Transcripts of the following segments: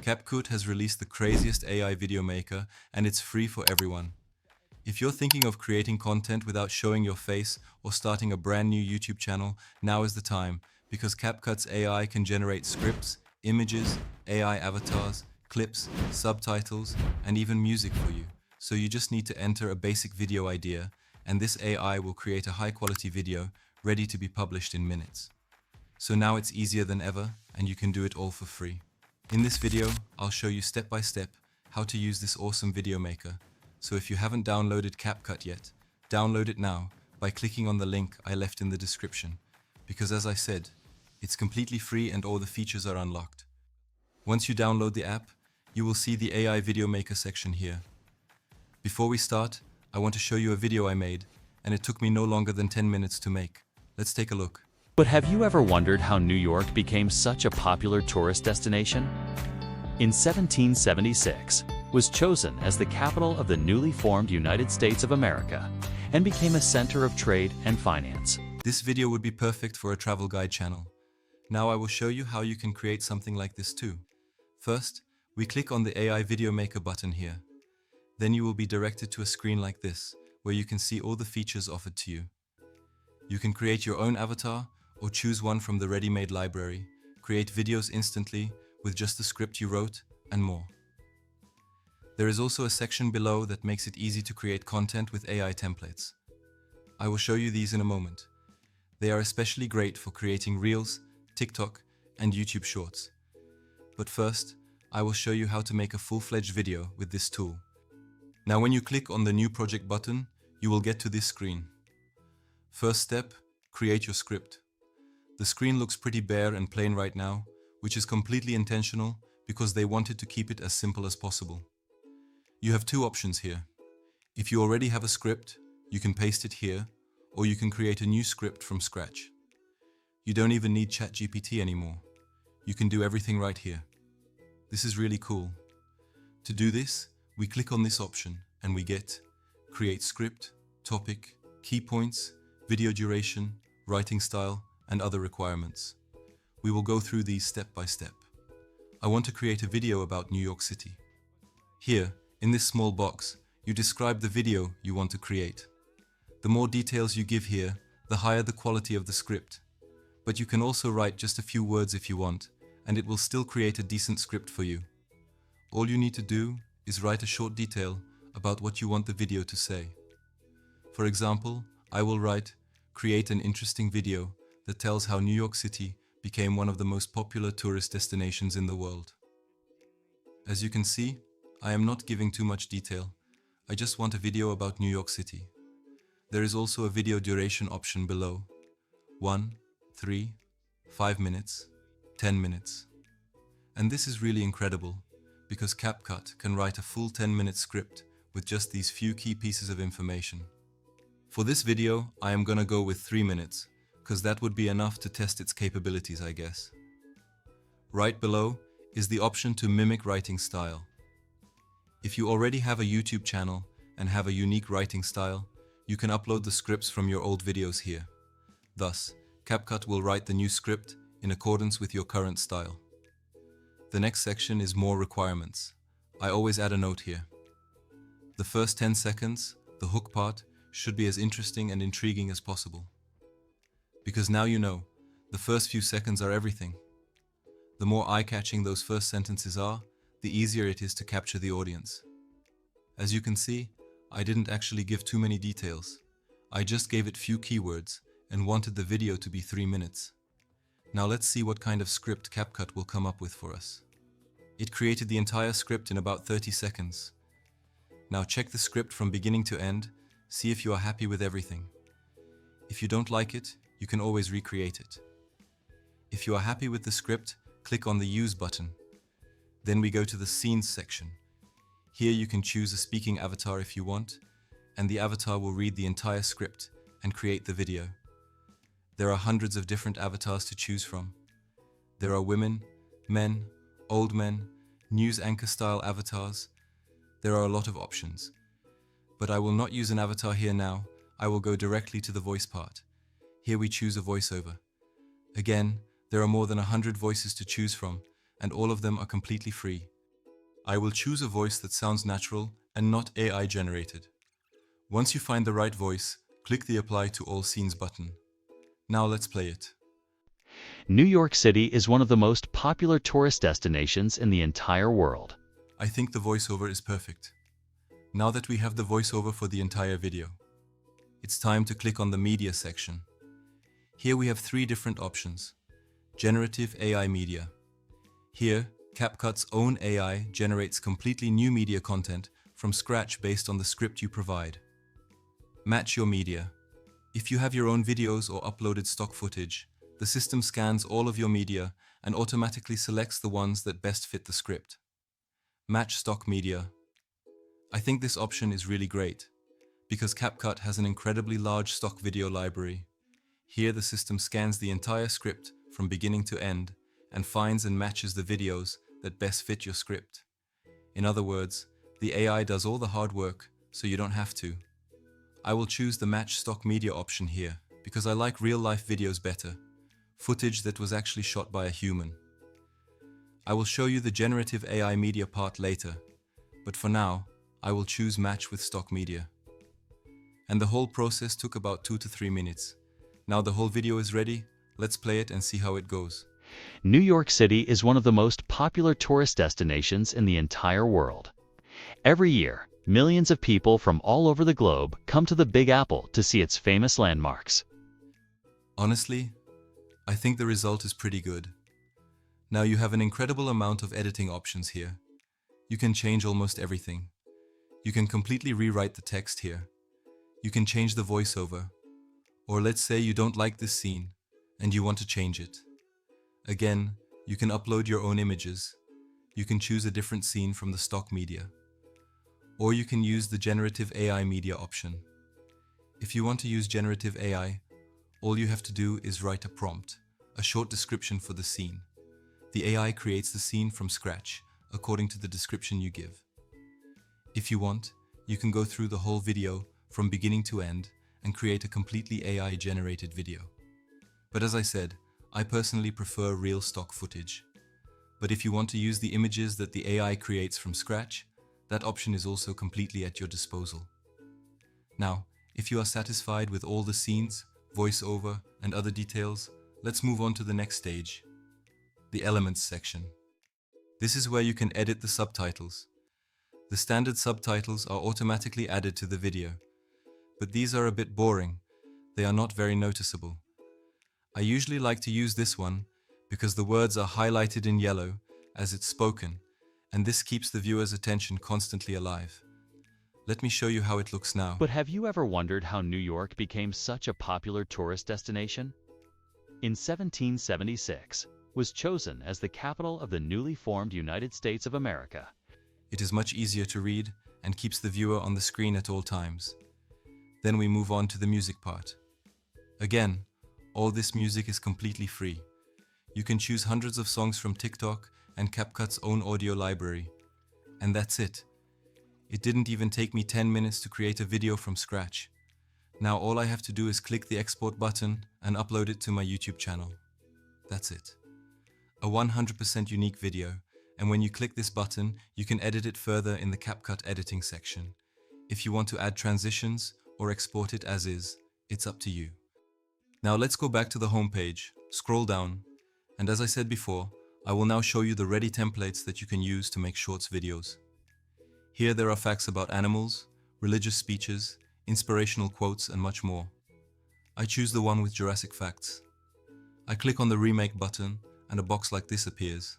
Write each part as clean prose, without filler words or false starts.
CapCut has released the craziest AI video maker, and it's free for everyone. If you're thinking of creating content without showing your face or starting a brand new YouTube channel, now is the time, because CapCut's AI can generate scripts, images, AI avatars, clips, subtitles, and even music for you. So you just need to enter a basic video idea, and this AI will create a high-quality video ready to be published in minutes. So now it's easier than ever, and you can do it all for free. In this video, I'll show you step by step how to use this awesome video maker. So if you haven't downloaded CapCut yet, download it now by clicking on the link I left in the description. Because as I said, it's completely free and all the features are unlocked. Once you download the app, you will see the AI video maker section here. Before we start, I want to show you a video I made, and it took me no longer than 10 minutes to make. Let's take a look. But have you ever wondered how New York became such a popular tourist destination? In 1776, was chosen as the capital of the newly formed United States of America and became a center of trade and finance. This video would be perfect for a travel guide channel. Now I will show you how you can create something like this too. First, we click on the AI video maker button here. Then you will be directed to a screen like this, where you can see all the features offered to you. You can create your own avatar or choose one from the ready-made library, create videos instantly with just the script you wrote, and more. There is also a section below that makes it easy to create content with AI templates. I will show you these in a moment. They are especially great for creating Reels, TikTok, and YouTube Shorts. But first, I will show you how to make a full-fledged video with this tool. Now when you click on the New Project button, you will get to this screen. First step, create your script. The screen looks pretty bare and plain right now, which is completely intentional because they wanted to keep it as simple as possible. You have two options here. If you already have a script, you can paste it here, or you can create a new script from scratch. You don't even need ChatGPT anymore. You can do everything right here. This is really cool. To do this, we click on this option and we get Create Script, Topic, Key Points, Video Duration, Writing Style, and other requirements. We will go through these step by step. I want to create a video about New York City. Here, in this small box, you describe the video you want to create. The more details you give here, the higher the quality of the script. But you can also write just a few words if you want, and it will still create a decent script for you. All you need to do is write a short detail about what you want the video to say. For example, I will write, create an interesting video that tells how New York City became one of the most popular tourist destinations in the world. As you can see, I am not giving too much detail. I just want a video about New York City. There is also a video duration option below. 1, 3, 5 minutes, 10 minutes. And this is really incredible, because CapCut can write a full 10-minute script with just these few key pieces of information. For this video, I am gonna go with 3 minutes, because that would be enough to test its capabilities, I guess. Right below is the option to mimic writing style. If you already have a YouTube channel and have a unique writing style, you can upload the scripts from your old videos here. Thus, CapCut will write the new script in accordance with your current style. The next section is more requirements. I always add a note here. The first 10 seconds, the hook part, should be as interesting and intriguing as possible. Because now you know, the first few seconds are everything. The more eye-catching those first sentences are, the easier it is to capture the audience. As you can see, I didn't actually give too many details. I just gave it few keywords and wanted the video to be 3 minutes. Now let's see what kind of script CapCut will come up with for us. It created the entire script in about 30 seconds. Now check the script from beginning to end, see if you are happy with everything. If you don't like it, you can always recreate it. If you are happy with the script, click on the Use button. Then we go to the Scenes section. Here you can choose a speaking avatar if you want, and the avatar will read the entire script and create the video. There are hundreds of different avatars to choose from. There are women, men, old men, news anchor style avatars. There are a lot of options. But I will not use an avatar here now. I will go directly to the voice part. Here we choose a voiceover. Again, there are more than 100 voices to choose from, and all of them are completely free. I will choose a voice that sounds natural and not AI generated. Once you find the right voice, click the Apply to All Scenes button. Now let's play it. New York City is one of the most popular tourist destinations in the entire world. I think the voiceover is perfect. Now that we have the voiceover for the entire video, it's time to click on the Media section. Here we have three different options. Generative AI Media. Here, CapCut's own AI generates completely new media content from scratch based on the script you provide. Match your media. If you have your own videos or uploaded stock footage, the system scans all of your media and automatically selects the ones that best fit the script. Match stock media. I think this option is really great, because CapCut has an incredibly large stock video library. Here the system scans the entire script from beginning to end and finds and matches the videos that best fit your script. In other words, the AI does all the hard work, so you don't have to. I will choose the Match Stock Media option here, because I like real-life videos better, footage that was actually shot by a human. I will show you the generative AI media part later, but for now, I will choose Match with Stock Media. And the whole process took about 2 to 3 minutes. Now the whole video is ready, let's play it and see how it goes. New York City is one of the most popular tourist destinations in the entire world. Every year, millions of people from all over the globe come to the Big Apple to see its famous landmarks. Honestly, I think the result is pretty good. Now you have an incredible amount of editing options here. You can change almost everything. You can completely rewrite the text here. You can change the voiceover. Or let's say you don't like this scene and you want to change it. Again, you can upload your own images. You can choose a different scene from the stock media. Or you can use the generative AI media option. If you want to use generative AI, all you have to do is write a prompt, a short description for the scene. The AI creates the scene from scratch, according to the description you give. If you want, you can go through the whole video from beginning to end and create a completely AI-generated video. But as I said, I personally prefer real stock footage. But if you want to use the images that the AI creates from scratch, that option is also completely at your disposal. Now, if you are satisfied with all the scenes, voiceover, and other details, let's move on to the next stage, the Elements section. This is where you can edit the subtitles. The standard subtitles are automatically added to the video, but these are a bit boring. They are not very noticeable. I usually like to use this one because the words are highlighted in yellow as it's spoken, and this keeps the viewer's attention constantly alive. Let me show you how it looks now. But have you ever wondered how New York became such a popular tourist destination? In 1776, was chosen as the capital of the newly formed United States of America. It is much easier to read and keeps the viewer on the screen at all times. Then we move on to the music part. Again, all this music is completely free. You can choose hundreds of songs from TikTok and CapCut's own audio library. And that's it. It didn't even take me 10 minutes to create a video from scratch. Now all I have to do is click the export button and upload it to my YouTube channel. That's it. A 100% unique video, and when you click this button, you can edit it further in the CapCut editing section. If you want to add transitions or export it as is, it's up to you. Now let's go back to the home page, scroll down, and as I said before, I will now show you the ready templates that you can use to make shorts videos. Here there are facts about animals, religious speeches, inspirational quotes, and much more. I choose the one with Jurassic facts. I click on the remake button and a box like this appears.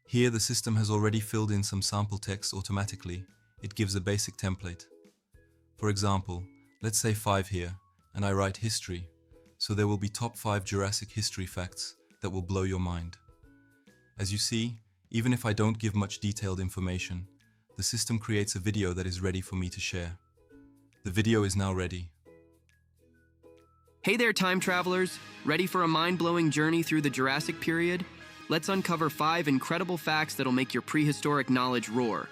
Here the system has already filled in some sample text automatically. It gives a basic template. For example, let's say 5 here, and I write history, so there will be top 5 Jurassic history facts that will blow your mind. As you see, even if I don't give much detailed information, the system creates a video that is ready for me to share. The video is now ready. Hey there, time travelers! Ready for a mind-blowing journey through the Jurassic period? Let's uncover 5 incredible facts that'll make your prehistoric knowledge roar.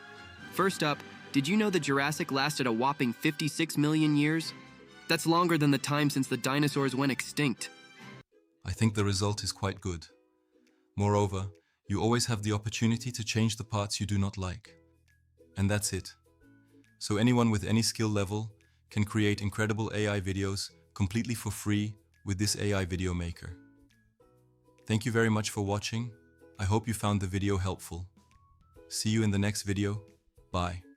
First up, did you know the Jurassic lasted a whopping 56 million years? That's longer than the time since the dinosaurs went extinct. I think the result is quite good. Moreover, You always have the opportunity to change the parts you do not like. And that's it. So anyone with any skill level can create incredible AI videos completely for free with this AI video maker. Thank you very much for watching. I hope you found the video helpful. See you in the next video. Bye.